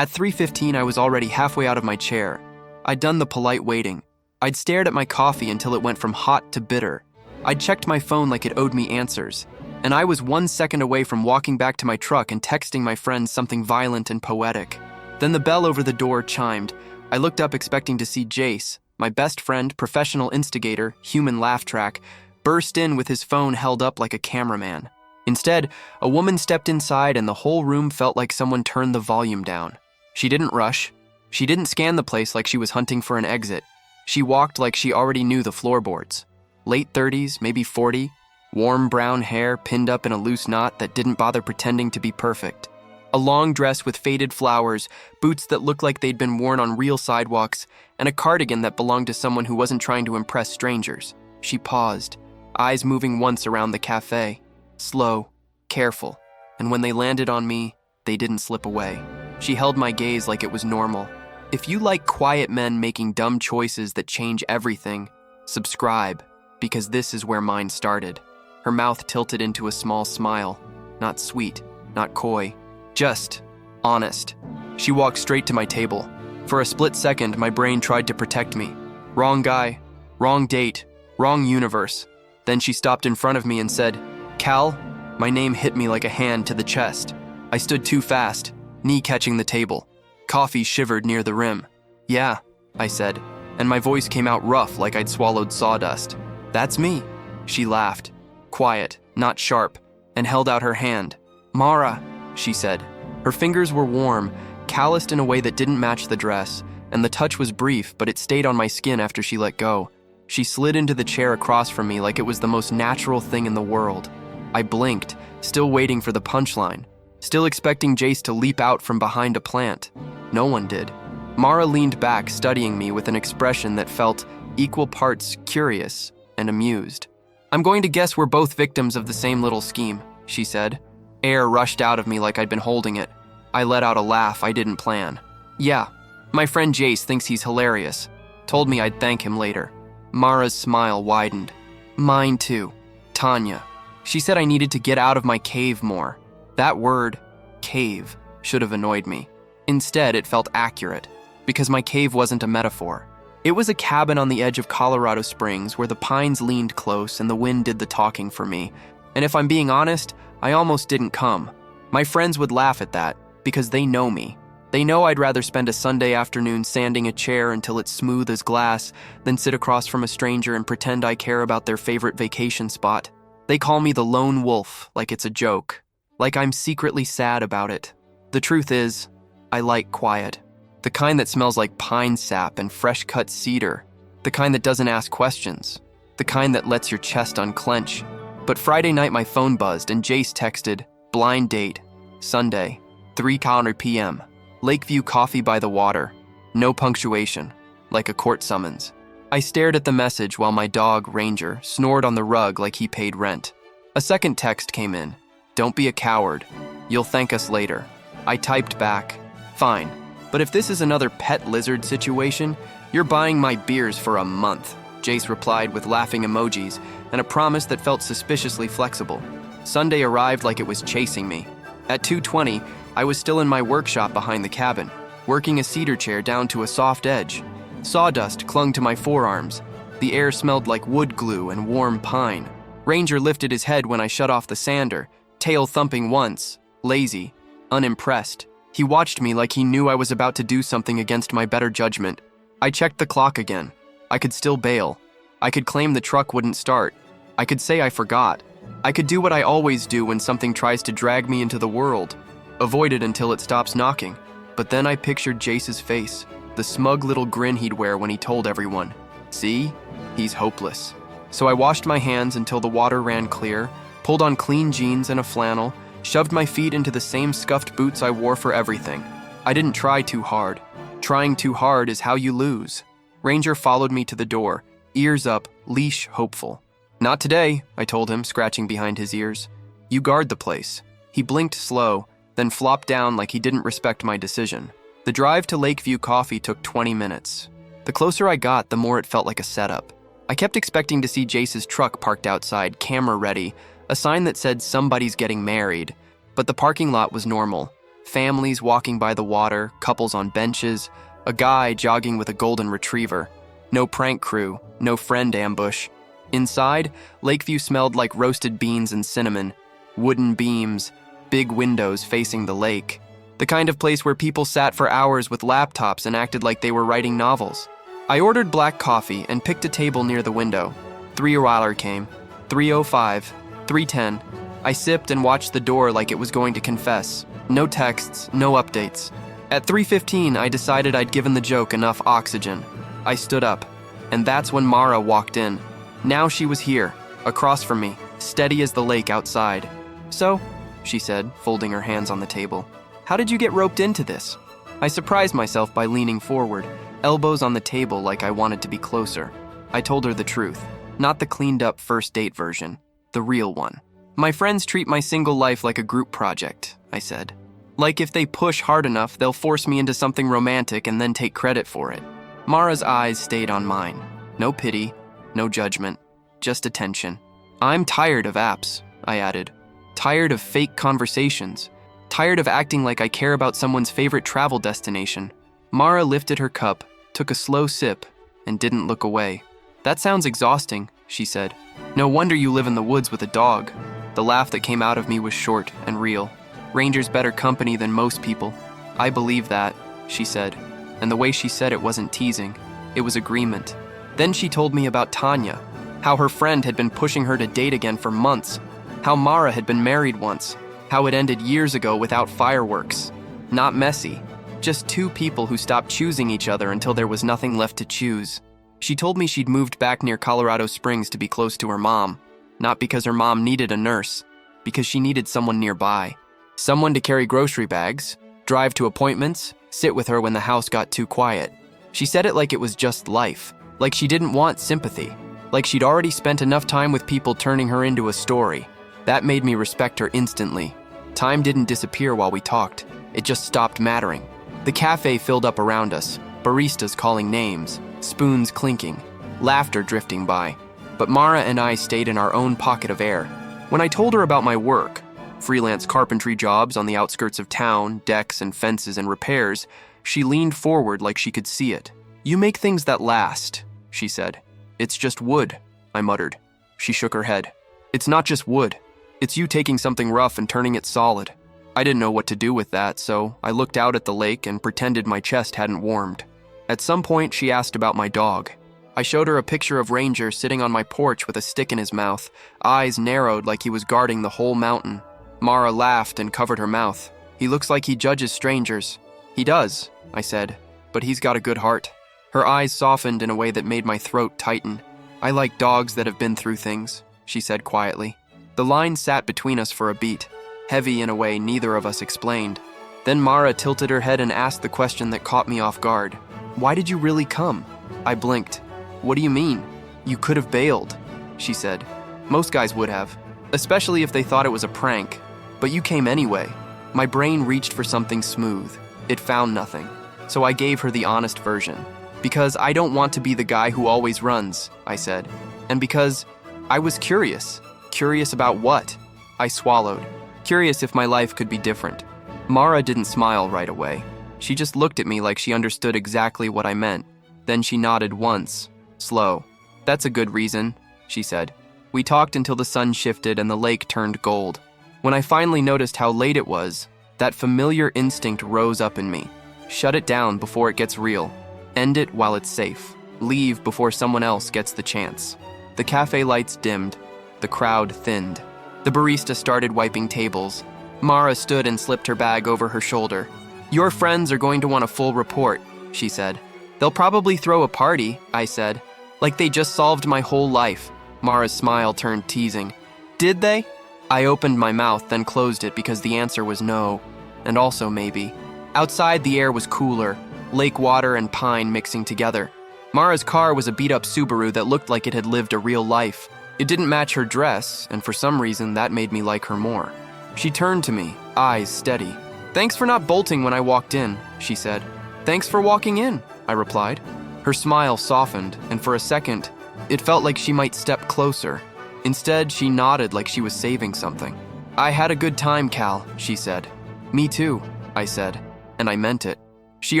At 3:15, I was already halfway out of my chair. I'd done the polite waiting. I'd stared at my coffee until it went from hot to bitter. I'd checked my phone like it owed me answers. And I was 1 second away from walking back to my truck and texting my friends something violent and poetic. Then the bell over the door chimed. I looked up expecting to see Jace, my best friend, professional instigator, human laugh track, burst in with his phone held up like a cameraman. Instead, a woman stepped inside and the whole room felt like someone turned the volume down. She didn't rush. She didn't scan the place like she was hunting for an exit. She walked like she already knew the floorboards. Late 30s, maybe 40, warm brown hair pinned up in a loose knot that didn't bother pretending to be perfect. A long dress with faded flowers, boots that looked like they'd been worn on real sidewalks, and a cardigan that belonged to someone who wasn't trying to impress strangers. She paused, eyes moving once around the cafe. Slow, careful, and when they landed on me, they didn't slip away. She held my gaze like it was normal. If you like quiet men making dumb choices that change everything, subscribe, because this is where mine started. Her mouth tilted into a small smile. Not sweet, not coy, just honest. She walked straight to my table. For a split second, my brain tried to protect me. Wrong guy, wrong date, wrong universe. Then she stopped in front of me and said, "Cal?" My name hit me like a hand to the chest. I stood too fast, knee catching the table. Coffee shivered near the rim. "Yeah," I said, and my voice came out rough like I'd swallowed sawdust. "That's me." She laughed, quiet, not sharp, and held out her hand. "Mara," she said. Her fingers were warm, calloused in a way that didn't match the dress, and the touch was brief, but it stayed on my skin after she let go. She slid into the chair across from me like it was the most natural thing in the world. I blinked, still waiting for the punchline, still expecting Jace to leap out from behind a plant. No one did. Mara leaned back, studying me with an expression that felt equal parts curious and amused. "I'm going to guess we're both victims of the same little scheme," she said. Air rushed out of me like I'd been holding it. I let out a laugh I didn't plan. "Yeah, my friend Jace thinks he's hilarious. Told me I'd thank him later." Mara's smile widened. "Mine too. Tanya. She said I needed to get out of my cave more." That word, cave, should have annoyed me. Instead, it felt accurate, because my cave wasn't a metaphor. It was a cabin on the edge of Colorado Springs where the pines leaned close and the wind did the talking for me. And if I'm being honest, I almost didn't come. My friends would laugh at that, because they know me. They know I'd rather spend a Sunday afternoon sanding a chair until it's smooth as glass than sit across from a stranger and pretend I care about their favorite vacation spot. They call me the lone wolf, like it's a joke, like I'm secretly sad about it. The truth is, I like quiet. The kind that smells like pine sap and fresh-cut cedar. The kind that doesn't ask questions. The kind that lets your chest unclench. But Friday night my phone buzzed and Jace texted, "Blind date, Sunday, 3:00 p.m. Lakeview Coffee by the water. No punctuation, like a court summons." I stared at the message while my dog, Ranger, snored on the rug like he paid rent. A second text came in. "Don't be a coward. You'll thank us later." I typed back, "Fine, but if this is another pet lizard situation, you're buying my beers for a month." Jace replied with laughing emojis and a promise that felt suspiciously flexible. Sunday arrived like it was chasing me. At 2:20, I was still in my workshop behind the cabin, working a cedar chair down to a soft edge. Sawdust clung to my forearms. The air smelled like wood glue and warm pine. Ranger lifted his head when I shut off the sander, tail thumping once, lazy, unimpressed. He watched me like he knew I was about to do something against my better judgment. I checked the clock again. I could still bail. I could claim the truck wouldn't start. I could say I forgot. I could do what I always do when something tries to drag me into the world. Avoid it until it stops knocking. But then I pictured Jace's face, the smug little grin he'd wear when he told everyone, "See? He's hopeless." So I washed my hands until the water ran clear, pulled on clean jeans and a flannel, shoved my feet into the same scuffed boots I wore for everything. I didn't try too hard. Trying too hard is how you lose. Ranger followed me to the door, ears up, leash hopeful. "Not today," I told him, scratching behind his ears. "You guard the place." He blinked slow, then flopped down like he didn't respect my decision. The drive to Lakeview Coffee took 20 minutes. The closer I got, the more it felt like a setup. I kept expecting to see Jace's truck parked outside, camera ready, a sign that said somebody's getting married. But the parking lot was normal. Families walking by the water, couples on benches, a guy jogging with a golden retriever. No prank crew, no friend ambush. Inside, Lakeview smelled like roasted beans and cinnamon, wooden beams, big windows facing the lake. The kind of place where people sat for hours with laptops and acted like they were writing novels. I ordered black coffee and picked a table near the window. 3 came. 3:05, 3:10. I sipped and watched the door like it was going to confess. No texts, no updates. At 3:15, I decided I'd given the joke enough oxygen. I stood up, and that's when Mara walked in. Now she was here, across from me, steady as the lake outside. "So," she said, folding her hands on the table, "how did you get roped into this?" I surprised myself by leaning forward, elbows on the table like I wanted to be closer. I told her the truth, not the cleaned-up first date version, the real one. "My friends treat my single life like a group project," I said. "Like if they push hard enough, they'll force me into something romantic and then take credit for it." Mara's eyes stayed on mine. No pity, no judgment, just attention. "I'm tired of apps," I added. "Tired of fake conversations. Tired of acting like I care about someone's favorite travel destination." Mara lifted her cup, took a slow sip, and didn't look away. "That sounds exhausting," she said. "No wonder you live in the woods with a dog." The laugh that came out of me was short and real. "Ranger's better company than most people." "I believe that," she said, and the way she said it wasn't teasing. It was agreement. Then she told me about Tanya, how her friend had been pushing her to date again for months, how Mara had been married once, how it ended years ago without fireworks. Not messy, just two people who stopped choosing each other until there was nothing left to choose. She told me she'd moved back near Colorado Springs to be close to her mom, not because her mom needed a nurse, because she needed someone nearby. Someone to carry grocery bags, drive to appointments, sit with her when the house got too quiet. She said it like it was just life, like she didn't want sympathy, like she'd already spent enough time with people turning her into a story. That made me respect her instantly. Time didn't disappear while we talked. It just stopped mattering. The cafe filled up around us, baristas calling names, spoons clinking, laughter drifting by. But Mara and I stayed in our own pocket of air. When I told her about my work, freelance carpentry jobs on the outskirts of town, decks and fences and repairs, she leaned forward like she could see it. "You make things that last," she said. "It's just wood," I muttered. She shook her head. "It's not just wood. It's you taking something rough and turning it solid." I didn't know what to do with that, so I looked out at the lake and pretended my chest hadn't warmed. At some point, she asked about my dog. I showed her a picture of Ranger sitting on my porch with a stick in his mouth, eyes narrowed like he was guarding the whole mountain. Mara laughed and covered her mouth. "He looks like he judges strangers." "He does," I said, "but he's got a good heart." Her eyes softened in a way that made my throat tighten. "I like dogs that have been through things," she said quietly. The line sat between us for a beat, heavy in a way neither of us explained. Then Mara tilted her head and asked the question that caught me off guard. "Why did you really come?" I blinked. "What do you mean?" "You could have bailed," she said. "Most guys would have, especially if they thought it was a prank. But you came anyway." My brain reached for something smooth. It found nothing. So I gave her the honest version. "Because I don't want to be the guy who always runs," I said. "And because I was curious." "Curious about what?" I swallowed. Curious if my life could be different. Mara didn't smile right away. She just looked at me like she understood exactly what I meant. Then she nodded once, slow. "That's a good reason," she said. We talked until the sun shifted and the lake turned gold. When I finally noticed how late it was, that familiar instinct rose up in me. Shut it down before it gets real. End it while it's safe. Leave before someone else gets the chance. The cafe lights dimmed. The crowd thinned. The barista started wiping tables. Mara stood and slipped her bag over her shoulder. "Your friends are going to want a full report," she said. "They'll probably throw a party," I said. "Like they just solved my whole life." Mara's smile turned teasing. "Did they?" I opened my mouth, then closed it because the answer was no, and also maybe. Outside, the air was cooler, lake water and pine mixing together. Mara's car was a beat-up Subaru that looked like it had lived a real life. It didn't match her dress, and for some reason that made me like her more. She turned to me, eyes steady. "Thanks for not bolting when I walked in," she said. "Thanks for walking in," I replied. Her smile softened, and for a second, it felt like she might step closer. Instead, she nodded like she was saving something. "I had a good time, Cal," she said. "Me too." I said, and I meant it. She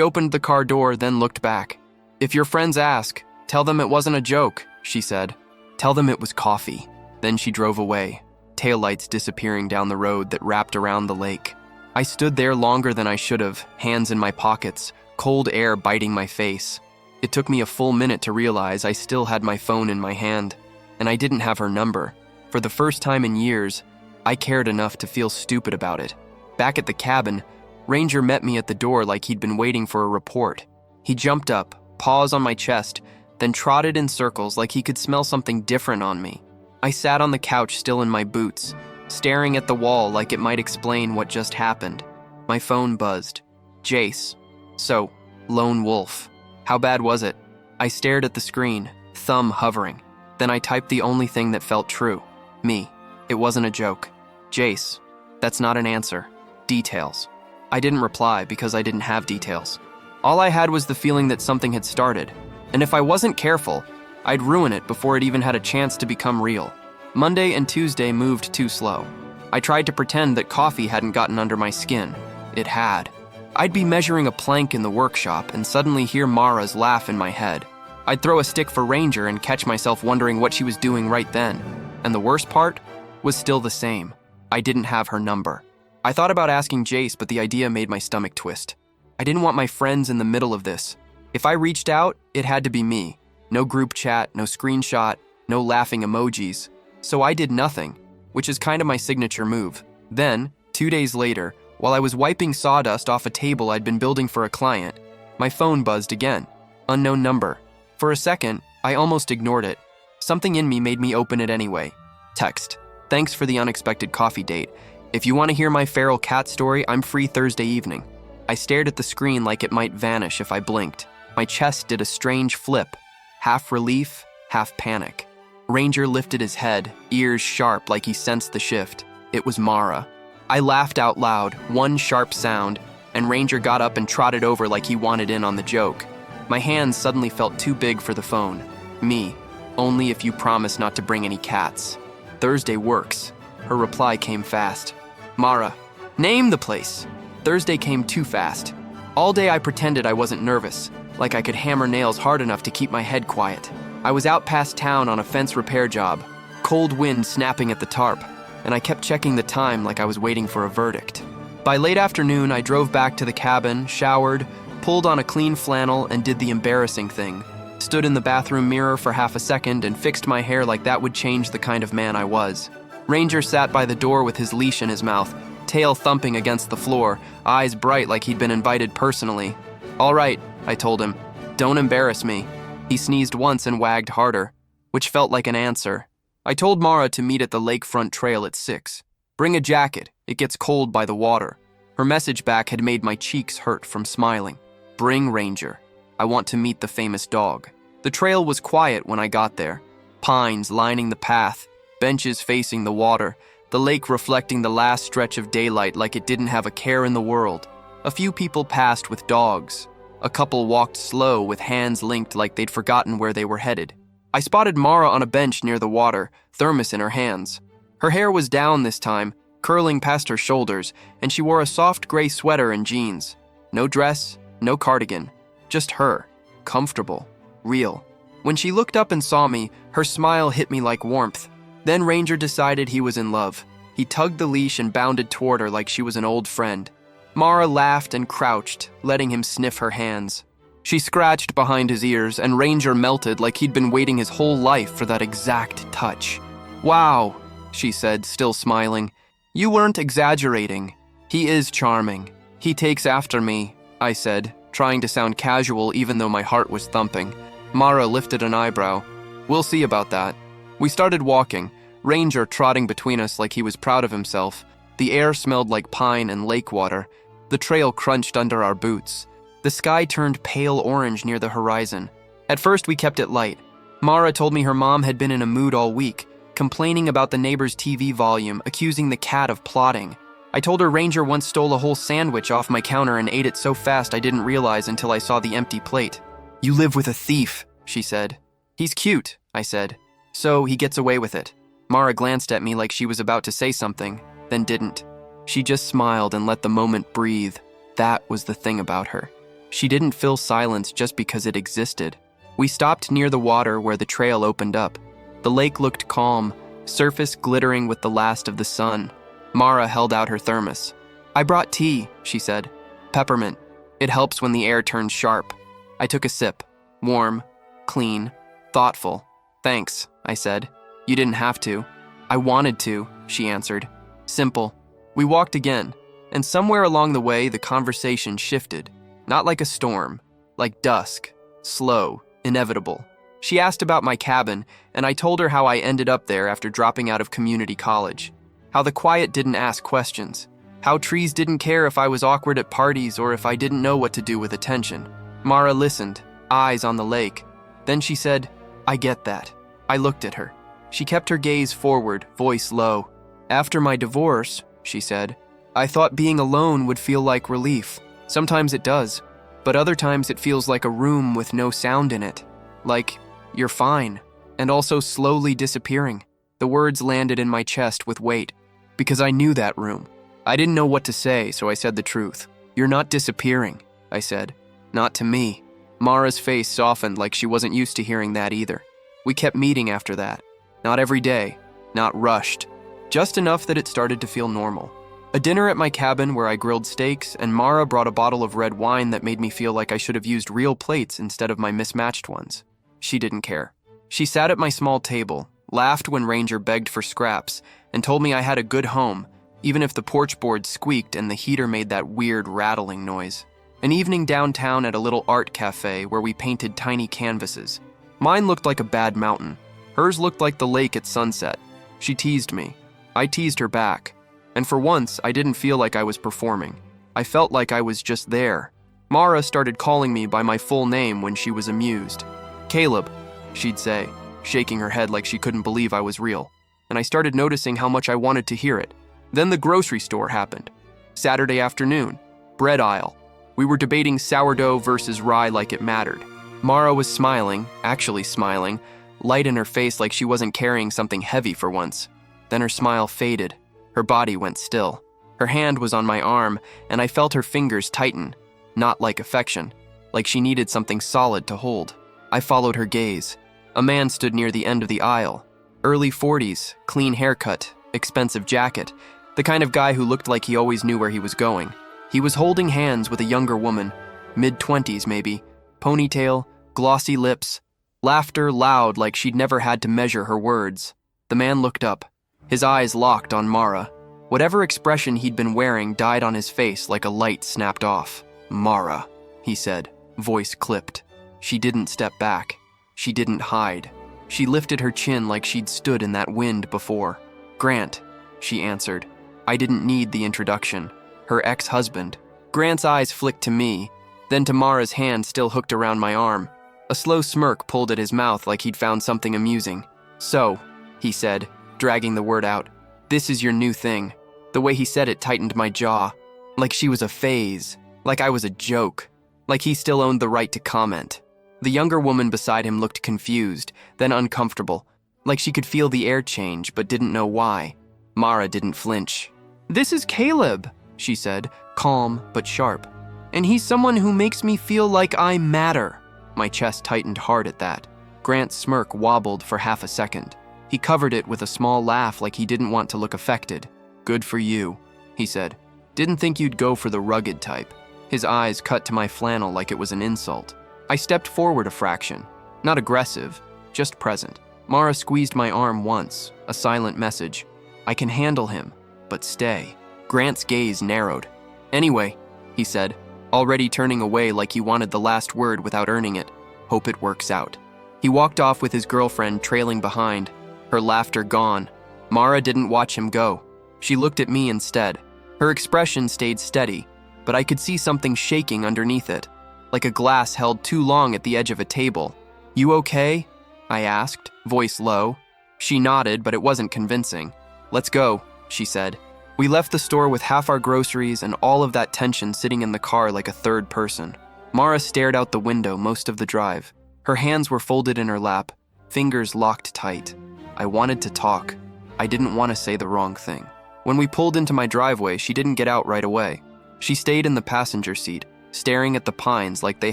opened the car door, then looked back. If your friends ask, tell them it wasn't a joke, she said. Tell them it was coffee. Then she drove away, taillights disappearing down the road that wrapped around the lake. I stood there longer than I should have, hands in my pockets, cold air biting my face. It took me a full minute to realize I still had my phone in my hand, and I didn't have her number. For the first time in years, I cared enough to feel stupid about it. Back at the cabin, Ranger met me at the door like he'd been waiting for a report. He jumped up, paws on my chest, then trotted in circles like he could smell something different on me. I sat on the couch still in my boots, staring at the wall like it might explain what just happened. My phone buzzed. Jace. So, lone wolf. How bad was it? I stared at the screen, thumb hovering. Then I typed the only thing that felt true. Me. It wasn't a joke. Jace. That's not an answer. Details. I didn't reply because I didn't have details. All I had was the feeling that something had started, and if I wasn't careful, I'd ruin it before it even had a chance to become real. Monday and Tuesday moved too slow. I tried to pretend that coffee hadn't gotten under my skin. It had. I'd be measuring a plank in the workshop and suddenly hear Mara's laugh in my head. I'd throw a stick for Ranger and catch myself wondering what she was doing right then. And the worst part was still the same. I didn't have her number. I thought about asking Jace, but the idea made my stomach twist. I didn't want my friends in the middle of this. If I reached out, it had to be me. No group chat, no screenshot, no laughing emojis. So I did nothing, which is kind of my signature move. Then, 2 days later, while I was wiping sawdust off a table I'd been building for a client, my phone buzzed again. Unknown number. For a second, I almost ignored it. Something in me made me open it anyway. Text. Thanks for the unexpected coffee date. If you want to hear my feral cat story, I'm free Thursday evening. I stared at the screen like it might vanish if I blinked. My chest did a strange flip. Half relief, half panic. Ranger lifted his head, ears sharp like he sensed the shift. It was Mara. I laughed out loud, one sharp sound, and Ranger got up and trotted over like he wanted in on the joke. My hands suddenly felt too big for the phone. Me. Only if you promise not to bring any cats. Thursday works. Her reply came fast. Mara. Name the place. Thursday came too fast. All day I pretended I wasn't nervous, like I could hammer nails hard enough to keep my head quiet. I was out past town on a fence repair job, cold wind snapping at the tarp, and I kept checking the time like I was waiting for a verdict. By late afternoon, I drove back to the cabin, showered, pulled on a clean flannel, and did the embarrassing thing. Stood in the bathroom mirror for half a second and fixed my hair like that would change the kind of man I was. Ranger sat by the door with his leash in his mouth, tail thumping against the floor, eyes bright like he'd been invited personally. All right, I told him. Don't embarrass me. He sneezed once and wagged harder, which felt like an answer. I told Mara to meet at the lakefront trail at 6. Bring a jacket, it gets cold by the water. Her message back had made my cheeks hurt from smiling. Bring Ranger. I want to meet the famous dog. The trail was quiet when I got there. Pines lining the path, benches facing the water, the lake reflecting the last stretch of daylight like it didn't have a care in the world. A few people passed with dogs. A couple walked slow with hands linked like they'd forgotten where they were headed. I spotted Mara on a bench near the water, thermos in her hands. Her hair was down this time, curling past her shoulders, and she wore a soft gray sweater and jeans. No dress, no cardigan, just her, comfortable, real. When she looked up and saw me, her smile hit me like warmth. Then Ranger decided he was in love. He tugged the leash and bounded toward her like she was an old friend. Mara laughed and crouched, letting him sniff her hands. She scratched behind his ears, and Ranger melted like he'd been waiting his whole life for that exact touch. Wow, she said, still smiling. You weren't exaggerating. He is charming. He takes after me, I said, trying to sound casual even though my heart was thumping. Mara lifted an eyebrow. We'll see about that. We started walking, Ranger trotting between us like he was proud of himself. The air smelled like pine and lake water. The trail crunched under our boots. The sky turned pale orange near the horizon. At first, we kept it light. Mara told me her mom had been in a mood all week, complaining about the neighbor's TV volume, accusing the cat of plotting. I told her Ranger once stole a whole sandwich off my counter and ate it so fast I didn't realize until I saw the empty plate. You live with a thief, she said. He's cute, I said. So he gets away with it. Mara glanced at me like she was about to say something, then didn't. She just smiled and let the moment breathe. That was the thing about her. She didn't fill silence just because it existed. We stopped near the water where the trail opened up. The lake looked calm, surface glittering with the last of the sun. Mara held out her thermos. "I brought tea," she said. "Peppermint. It helps when the air turns sharp." I took a sip. Warm, clean, thoughtful. "Thanks," I said. "You didn't have to." "I wanted to," she answered. Simple. We walked again, and somewhere along the way the conversation shifted. Not like a storm, like dusk, slow, inevitable. She asked about my cabin, and I told her how I ended up there after dropping out of community college. How the quiet didn't ask questions. How trees didn't care if I was awkward at parties or if I didn't know what to do with attention. Mara listened, eyes on the lake. Then she said, "I get that." I looked at her. She kept her gaze forward, voice low. "After my divorce," she said, "I thought being alone would feel like relief. Sometimes it does, but other times it feels like a room with no sound in it. Like, you're fine, and also slowly disappearing." The words landed in my chest with weight, because I knew that room. I didn't know what to say, so I said the truth. "You're not disappearing," I said. "Not to me." Mara's face softened like she wasn't used to hearing that either. We kept meeting after that. Not every day, not rushed. Just enough that it started to feel normal. A dinner at my cabin where I grilled steaks, and Mara brought a bottle of red wine that made me feel like I should have used real plates instead of my mismatched ones. She didn't care. She sat at my small table, laughed when Ranger begged for scraps, and told me I had a good home, even if the porch board squeaked and the heater made that weird rattling noise. An evening downtown at a little art cafe where we painted tiny canvases. Mine looked like a bad mountain. Hers looked like the lake at sunset. She teased me. I teased her back. And for once, I didn't feel like I was performing. I felt like I was just there. Mara started calling me by my full name when she was amused. "Caleb," she'd say, shaking her head like she couldn't believe I was real. And I started noticing how much I wanted to hear it. Then the grocery store happened. Saturday afternoon, bread aisle. We were debating sourdough versus rye like it mattered. Mara was smiling, actually smiling, light in her face like she wasn't carrying something heavy for once. Then her smile faded. Her body went still. Her hand was on my arm, and I felt her fingers tighten, not like affection, like she needed something solid to hold. I followed her gaze. A man stood near the end of the aisle. Early 40s, clean haircut, expensive jacket, the kind of guy who looked like he always knew where he was going. He was holding hands with a younger woman, mid-20s maybe, ponytail, glossy lips, laughter loud like she'd never had to measure her words. The man looked up. His eyes locked on Mara. Whatever expression he'd been wearing died on his face like a light snapped off. "Mara," he said, voice clipped. She didn't step back. She didn't hide. She lifted her chin like she'd stood in that wind before. "Grant," she answered. I didn't need the introduction. Her ex-husband. Grant's eyes flicked to me, then to Mara's hand still hooked around my arm. A slow smirk pulled at his mouth like he'd found something amusing. "So," he said, dragging the word out, "this is your new thing." The way he said it tightened my jaw. Like she was a phase. Like I was a joke. Like he still owned the right to comment. The younger woman beside him looked confused, then uncomfortable. Like she could feel the air change, but didn't know why. Mara didn't flinch. "This is Caleb," she said, calm but sharp. "And he's someone who makes me feel like I matter." My chest tightened hard at that. Grant's smirk wobbled for half a second. He covered it with a small laugh like he didn't want to look affected. "Good for you," he said. "Didn't think you'd go for the rugged type." His eyes cut to my flannel like it was an insult. I stepped forward a fraction. Not aggressive, just present. Mara squeezed my arm once, a silent message. "I can handle him, but stay." Grant's gaze narrowed. "Anyway," he said, already turning away like he wanted the last word without earning it. "Hope it works out." He walked off with his girlfriend trailing behind, her laughter gone. Mara didn't watch him go. She looked at me instead. Her expression stayed steady, but I could see something shaking underneath it, like a glass held too long at the edge of a table. "You okay?" I asked, voice low. She nodded, but it wasn't convincing. "Let's go," she said. We left the store with half our groceries and all of that tension sitting in the car like a third person. Mara stared out the window most of the drive. Her hands were folded in her lap, fingers locked tight. I wanted to talk. I didn't want to say the wrong thing. When we pulled into my driveway, she didn't get out right away. She stayed in the passenger seat, staring at the pines like they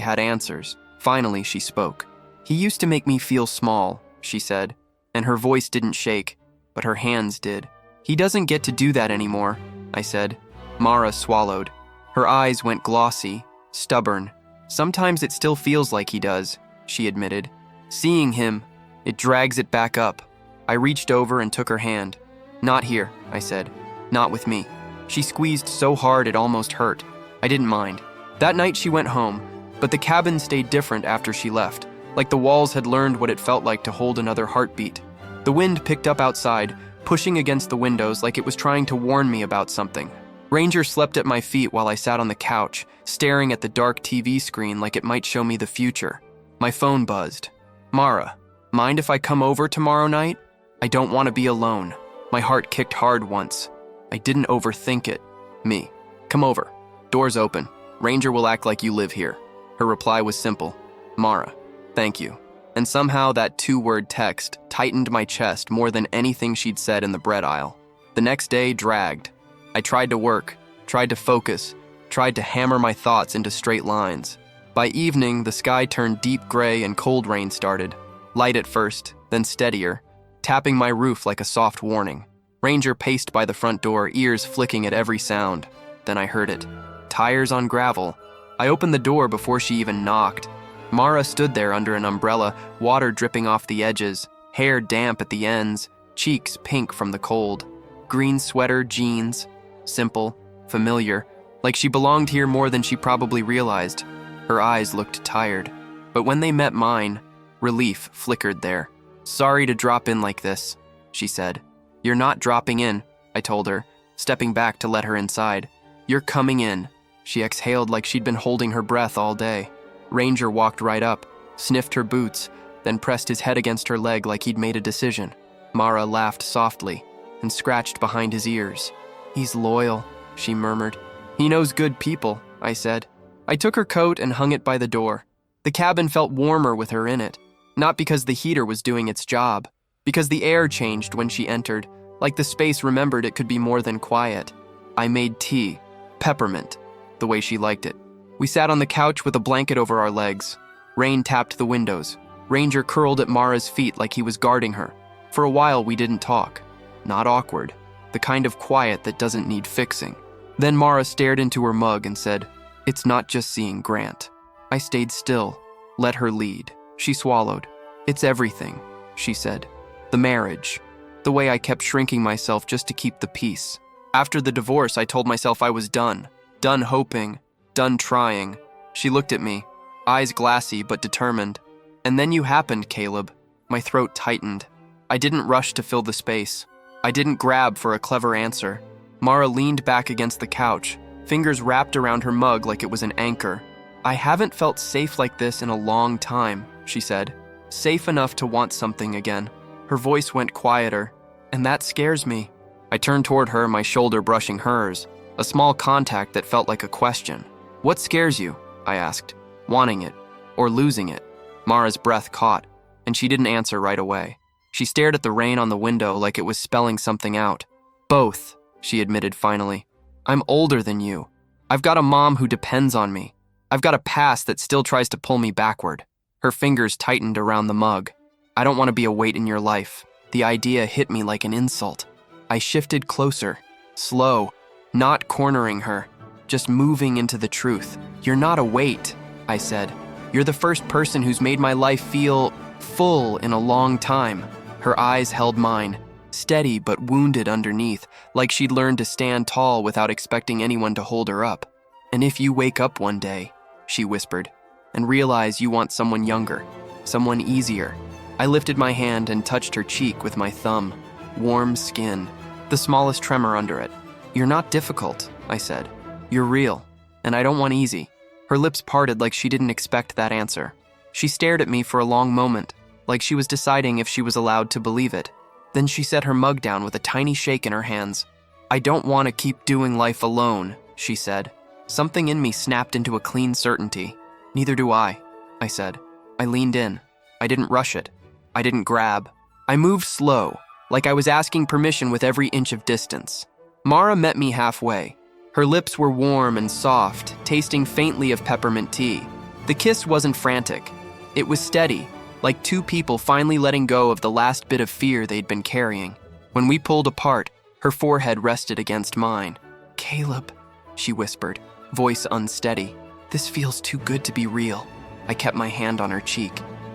had answers. Finally, she spoke. "He used to make me feel small," she said, and her voice didn't shake, but her hands did. "He doesn't get to do that anymore," I said. Mara swallowed. Her eyes went glossy, stubborn. "Sometimes it still feels like he does," she admitted. "Seeing him, it drags it back up." I reached over and took her hand. "Not here," I said. "Not with me." She squeezed so hard it almost hurt. I didn't mind. That night she went home, but the cabin stayed different after she left, like the walls had learned what it felt like to hold another heartbeat. The wind picked up outside, pushing against the windows like it was trying to warn me about something. Ranger slept at my feet while I sat on the couch, staring at the dark TV screen like it might show me the future. My phone buzzed. "Mara, mind if I come over tomorrow night? I don't want to be alone." My heart kicked hard once. I didn't overthink it. Me. "Come over. Door's open. Ranger will act like you live here." Her reply was simple. "Mara, thank you." And somehow that two-word text tightened my chest more than anything she'd said in the bread aisle. The next day dragged. I tried to work, tried to focus, tried to hammer my thoughts into straight lines. By evening, the sky turned deep gray and cold rain started. Light at first, then steadier, tapping my roof like a soft warning. Ranger paced by the front door, ears flicking at every sound. Then I heard it. Tires on gravel. I opened the door before she even knocked. Mara stood there under an umbrella, water dripping off the edges, hair damp at the ends, cheeks pink from the cold. Green sweater, jeans. Simple, familiar, like she belonged here more than she probably realized. Her eyes looked tired, but when they met mine, relief flickered there. "Sorry to drop in like this," she said. "You're not dropping in," I told her, stepping back to let her inside. "You're coming in." She exhaled like she'd been holding her breath all day. Ranger walked right up, sniffed her boots, then pressed his head against her leg like he'd made a decision. Mara laughed softly and scratched behind his ears. "He's loyal," she murmured. "He knows good people," I said. I took her coat and hung it by the door. The cabin felt warmer with her in it, not because the heater was doing its job, because the air changed when she entered, like the space remembered it could be more than quiet. I made tea, peppermint, the way she liked it. We sat on the couch with a blanket over our legs. Rain tapped the windows. Ranger curled at Mara's feet like he was guarding her. For a while we didn't talk. Not awkward, the kind of quiet that doesn't need fixing. Then Mara stared into her mug and said, "It's not just seeing Grant." I stayed still, let her lead. She swallowed. "It's everything," she said. "The marriage, the way I kept shrinking myself just to keep the peace. After the divorce, I told myself I was done hoping, done trying." She looked at me, eyes glassy but determined. "And then you happened, Caleb." My throat tightened. I didn't rush to fill the space. I didn't grab for a clever answer. Mara leaned back against the couch, fingers wrapped around her mug like it was an anchor. "I haven't felt safe like this in a long time," she said. "Safe enough to want something again." Her voice went quieter, "And that scares me." I turned toward her, my shoulder brushing hers, a small contact that felt like a question. "What scares you?" I asked. "Wanting it, or losing it?" Mara's breath caught, and she didn't answer right away. She stared at the rain on the window like it was spelling something out. "Both," she admitted finally. "I'm older than you. I've got a mom who depends on me. I've got a past that still tries to pull me backward." Her fingers tightened around the mug. "I don't want to be a weight in your life." The idea hit me like an insult. I shifted closer, slow, not cornering her, just moving into the truth. "You're not a weight," I said. "You're the first person who's made my life feel full in a long time." Her eyes held mine, steady but wounded underneath, like she'd learned to stand tall without expecting anyone to hold her up. "And if you wake up one day," she whispered, "and realize you want someone younger, someone easier." I lifted my hand and touched her cheek with my thumb. Warm skin, the smallest tremor under it. "You're not difficult," I said. "You're real, and I don't want easy." Her lips parted like she didn't expect that answer. She stared at me for a long moment, like she was deciding if she was allowed to believe it. Then she set her mug down with a tiny shake in her hands. "I don't want to keep doing life alone," she said. Something in me snapped into a clean certainty. "Neither do I," I said. I leaned in. I didn't rush it. I didn't grab. I moved slow, like I was asking permission with every inch of distance. Mara met me halfway. Her lips were warm and soft, tasting faintly of peppermint tea. The kiss wasn't frantic. It was steady, like two people finally letting go of the last bit of fear they'd been carrying. When we pulled apart, her forehead rested against mine. "Caleb," she whispered, voice unsteady. "This feels too good to be real." I kept my hand on her cheek.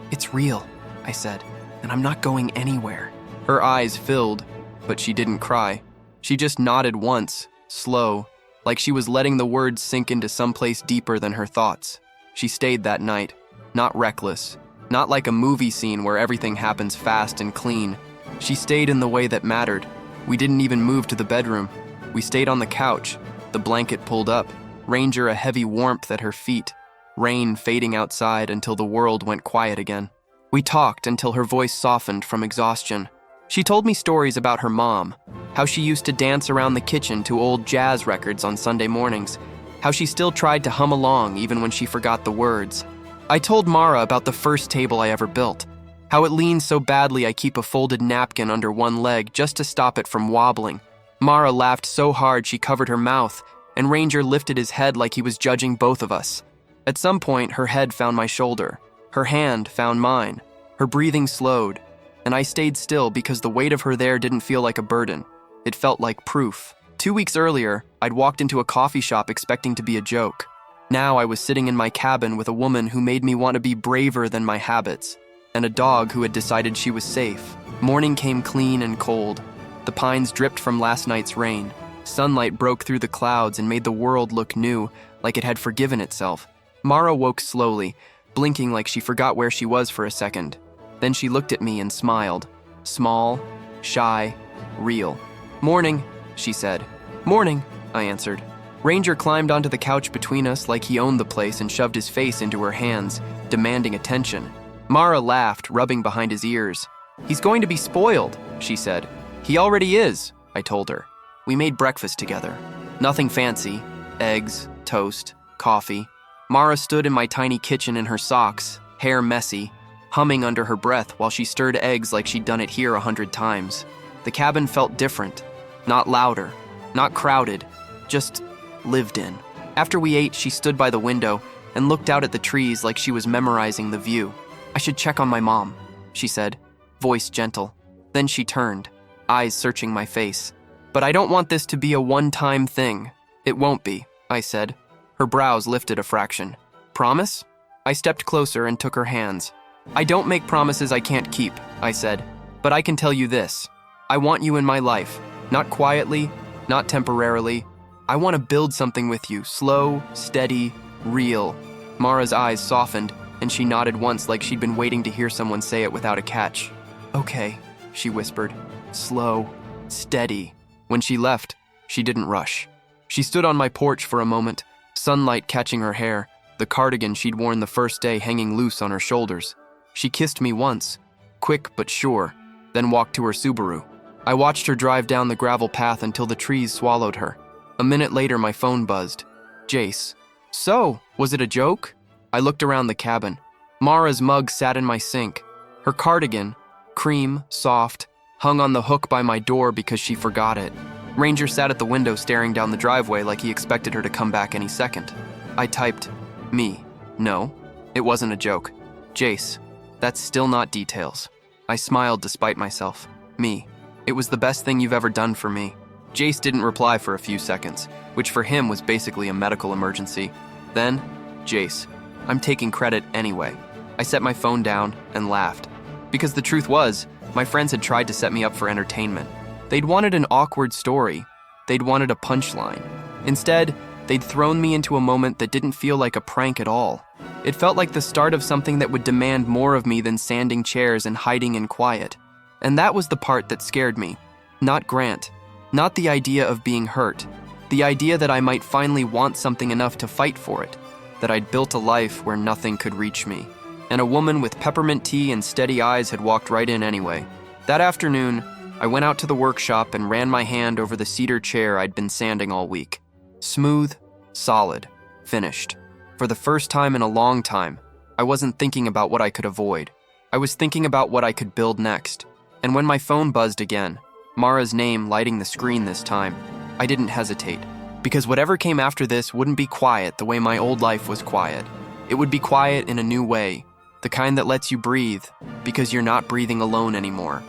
"It's real," I said, "and I'm not going anywhere." Her eyes filled, but she didn't cry. She just nodded once, slow, like she was letting the words sink into someplace deeper than her thoughts. She stayed that night, not reckless, not like a movie scene where everything happens fast and clean. She stayed in the way that mattered. We didn't even move to the bedroom. We stayed on the couch, the blanket pulled up, Ranger a heavy warmth at her feet, rain fading outside until the world went quiet again. We talked until her voice softened from exhaustion. She told me stories about her mom, how she used to dance around the kitchen to old jazz records on Sunday mornings, how she still tried to hum along even when she forgot the words. I told Mara about the first table I ever built, how it leans so badly I keep a folded napkin under one leg just to stop it from wobbling. Mara laughed so hard she covered her mouth, and Ranger lifted his head like he was judging both of us. At some point, her head found my shoulder. Her hand found mine. Her breathing slowed, and I stayed still because the weight of her there didn't feel like a burden. It felt like proof. 2 weeks earlier, I'd walked into a coffee shop expecting to be a joke. Now I was sitting in my cabin with a woman who made me want to be braver than my habits, and a dog who had decided she was safe. Morning came clean and cold. The pines dripped from last night's rain. Sunlight broke through the clouds and made the world look new, like it had forgiven itself. Mara woke slowly, blinking like she forgot where she was for a second. Then she looked at me and smiled. Small, shy, real. "Morning," she said. "Morning," I answered. Ranger climbed onto the couch between us like he owned the place and shoved his face into her hands, demanding attention. Mara laughed, rubbing behind his ears. "He's going to be spoiled," she said. "He already is," I told her. We made breakfast together. Nothing fancy. Eggs, toast, coffee. Mara stood in my tiny kitchen in her socks, hair messy, humming under her breath while she stirred eggs like she'd done it here 100 times. The cabin felt different. Not louder, not crowded, just lived in. After we ate, she stood by the window and looked out at the trees like she was memorizing the view. "I should check on my mom," she said, voice gentle. Then she turned, eyes searching my face. "But I don't want this to be a one-time thing." "It won't be," I said. Her brows lifted a fraction. "Promise?" I stepped closer and took her hands. "I don't make promises I can't keep," I said. "But I can tell you this. I want you in my life. Not quietly, not temporarily. I want to build something with you, slow, steady, real." Mara's eyes softened, and she nodded once like she'd been waiting to hear someone say it without a catch. "Okay," she whispered. "Slow, steady." When she left, she didn't rush. She stood on my porch for a moment, sunlight catching her hair, the cardigan she'd worn the first day hanging loose on her shoulders. She kissed me once, quick but sure, then walked to her Subaru. I watched her drive down the gravel path until the trees swallowed her. A minute later, my phone buzzed. "Jace." "So, was it a joke?" I looked around the cabin. Mara's mug sat in my sink. Her cardigan, cream, soft, hung on the hook by my door because she forgot it. Ranger sat at the window staring down the driveway like he expected her to come back any second. I typed, "Me. No, it wasn't a joke. Jace, that's still not details." I smiled despite myself. "Me. It was the best thing you've ever done for me." Jace didn't reply for a few seconds, which for him was basically a medical emergency. Then, "Jace, I'm taking credit anyway." I set my phone down and laughed. Because the truth was, my friends had tried to set me up for entertainment. They'd wanted an awkward story. They'd wanted a punchline. Instead, they'd thrown me into a moment that didn't feel like a prank at all. It felt like the start of something that would demand more of me than sanding chairs and hiding in quiet. And that was the part that scared me. Not Grant. Not the idea of being hurt. The idea that I might finally want something enough to fight for it. That I'd built a life where nothing could reach me. And a woman with peppermint tea and steady eyes had walked right in anyway. That afternoon, I went out to the workshop and ran my hand over the cedar chair I'd been sanding all week. Smooth, solid, finished. For the first time in a long time, I wasn't thinking about what I could avoid. I was thinking about what I could build next. And when my phone buzzed again, Mara's name lighting the screen this time, I didn't hesitate. Because whatever came after this wouldn't be quiet the way my old life was quiet. It would be quiet in a new way, the kind that lets you breathe, because you're not breathing alone anymore.